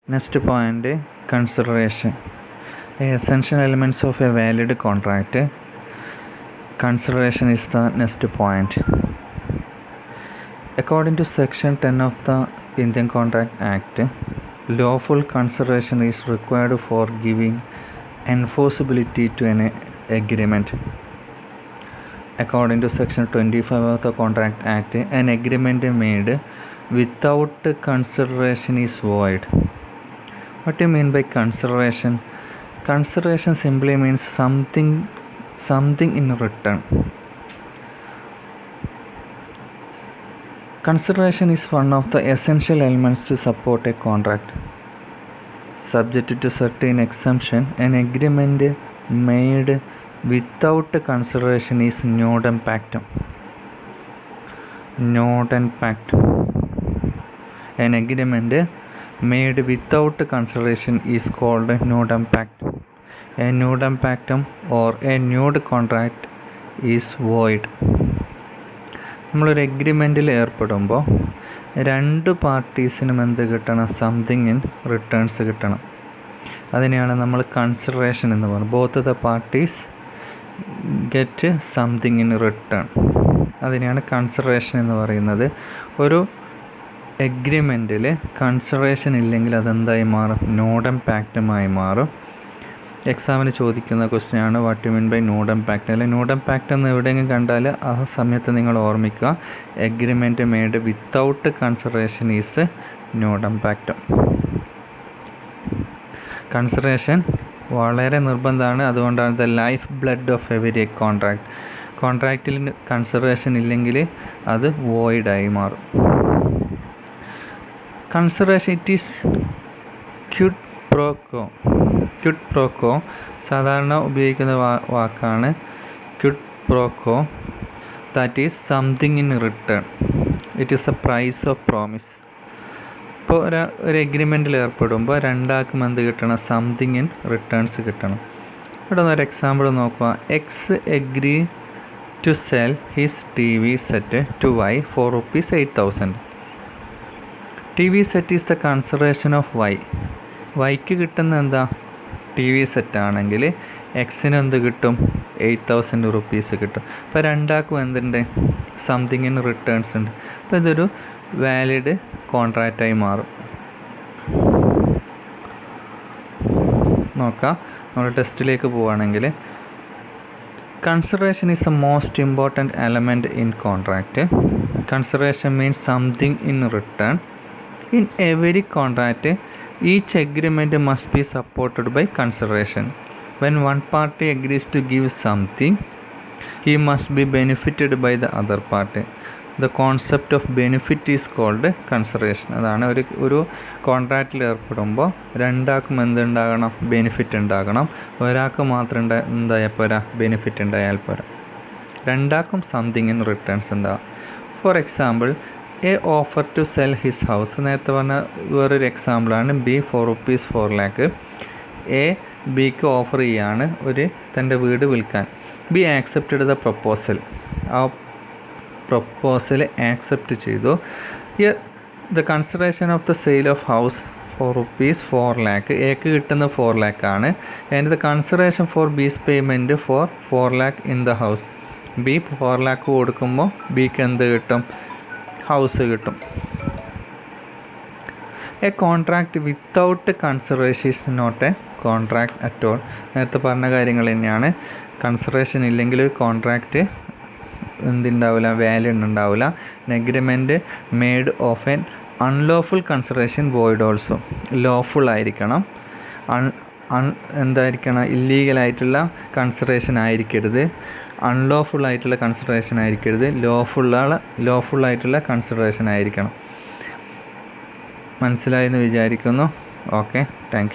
Next point, consideration. Essential elements of a valid contract. Consideration is the next point. According to Section 10 of the Indian Contract Act, lawful consideration is required for giving enforceability to an agreement. According to Section 25 of the Contract Act, an agreement made without consideration is void. What do you mean by consideration? Consideration simply means something in return. Consideration is one of the essential elements to support a contract. Subject to certain exemption, an agreement made without consideration is nudum pactum. Nudum pactum. An agreement made without consideration is called nudum pactum. A nudum pactum or a nude contract is void. നമ്മളൊരു എഗ്രിമെൻറ്റിൽ ഏർപ്പെടുമ്പോൾ രണ്ട് പാർട്ടീസിനും എന്ത് കിട്ടണം? Something in returns കിട്ടണം. അതിനെയാണ് നമ്മൾ consideration എന്ന് പറയുന്നത്. Both the parties get something in return. അതിനെയാണ് കൺസിഡറേഷൻ എന്ന് പറയുന്നത്. ഒരു എഗ്രിമെൻറ്റിൽ കൺസിഡറേഷൻ ഇല്ലെങ്കിൽ അതെന്തായി മാറും? നൂഡം പാക്റ്റുമായി മാറും. എക്സാമിന് ചോദിക്കുന്ന ക്വസ്റ്റ്യനാണ് what you mean by nudum pactum. അല്ലെങ്കിൽ നൂഡം പാക്റ്റ് എന്ന് എവിടെയെങ്കിലും കണ്ടാൽ ആ സമയത്ത് നിങ്ങൾ ഓർമ്മിക്കുക, agreement made without consideration is nudum pactum. Consideration വളരെ നിർബന്ധമാണ്. അതുകൊണ്ടാണ് the life blood of every contract. കോൺട്രാക്റ്റിൽ കൺസിഡറേഷൻ ഇല്ലെങ്കിൽ അത് വോയിഡായി മാറും. Consideration it is quid pro quo. Quid pro quo സാധാരണ ഉപയോഗിക്കുന്ന വാക്കാണ് quid pro quo. That is something in return. It is a price of promise. ഇപ്പോൾ ഒരു എഗ്രിമെൻറ്റിൽ ഏർപ്പെടുമ്പോൾ രണ്ടാൾക്കും എന്ത് കിട്ടണം? സംതിങ് ഇൻ റിട്ടേൺസ് കിട്ടണം. ഇവിടെ ഒരു എക്സാമ്പിൾ നോക്കുക. X agree to sell his TV set to Y for ₹8,000. TV set is the consideration of Y. വൈക്ക് കിട്ടുന്ന എന്താ? TV സെറ്റ് ആണെങ്കിൽ എക്സിന് എന്ത് കിട്ടും? 8,000 rupees കിട്ടും. അപ്പോൾ രണ്ടാൾക്കും എന്തുണ്ട്? സംതിങ് ഇൻ റിട്ടേൺസ് ഉണ്ട്. അപ്പോൾ ഇതൊരു വാലിഡ് കോൺട്രാക്റ്റായി മാറും. നോക്കാം, നമ്മൾ ടെസ്റ്റിലേക്ക് പോവുകയാണെങ്കിൽ consideration is the most important element in contract. Consideration means something in return. In every contract, each agreement must be supported by consideration. When one party agrees to give something, he must be benefited by the other party. The concept of benefit is called consideration. അതാണ് ഒരു കോൺട്രാക്റ്റിൽ ഏർപ്പെടുമ്പോൾ രണ്ടാൾക്കും എന്തുണ്ടാകണം? Benefit ഉണ്ടാകണം. ഒരാൾക്ക് മാത്രം എന്തായാൽ പോരാ? Benefit ഉണ്ടായാൽ പോരാ. രണ്ടാൾക്കും സംതിങ് ഇൻ റിട്ടേൺസ് ഉണ്ടാകും. For example, A offer to sell his house. നേരത്തെ പറഞ്ഞ വേറൊരു എക്സാമ്പിളാണ് B for ₹4 lakh. എ ബിക്ക് ഓഫർ ചെയ്യാണ് തൻ്റെ വീട് വിൽക്കാൻ. B accepted the proposal. ആ പ്രപ്പോസൽ ആക്സെപ്റ്റ് ചെയ്തു. The consideration of the sale of house for ₹4 lakh. എക്ക് കിട്ടുന്ന 4 lakh ആണ്. And the consideration for B's payment for 4 lakh in the house. B 4 lakh കൊടുക്കുമ്പോൾ ബിക്ക് എന്ത് കിട്ടും? ഹൗസ് കിട്ടും. A contract without consideration is not a contract at all. നേരത്തെ പറഞ്ഞ കാര്യങ്ങൾ തന്നെയാണ്. കൺസിഡറേഷൻ ഇല്ലെങ്കിൽ കോൺട്രാക്റ്റ് എന്തുണ്ടാവില്ല? വാല്യൂ ഉണ്ടാവില്ല. Agreement made of an unlawful consideration void also. Lawful ആയിരിക്കണം. എന്തായിരിക്കണം? ഇല്ലീഗലായിട്ടുള്ള കൺസിഡറേഷൻ ആയിരിക്കരുത്. അൺലോഫുൾ ആയിട്ടുള്ള കൺസിഡറേഷൻ ആയിരിക്കരുത്. ലോഫുൾ ആയിട്ടുള്ള കൺസിഡറേഷൻ ആയിരിക്കണം. മനസ്സിലായെന്ന് വിചാരിക്കുന്നു. Okay, thank U.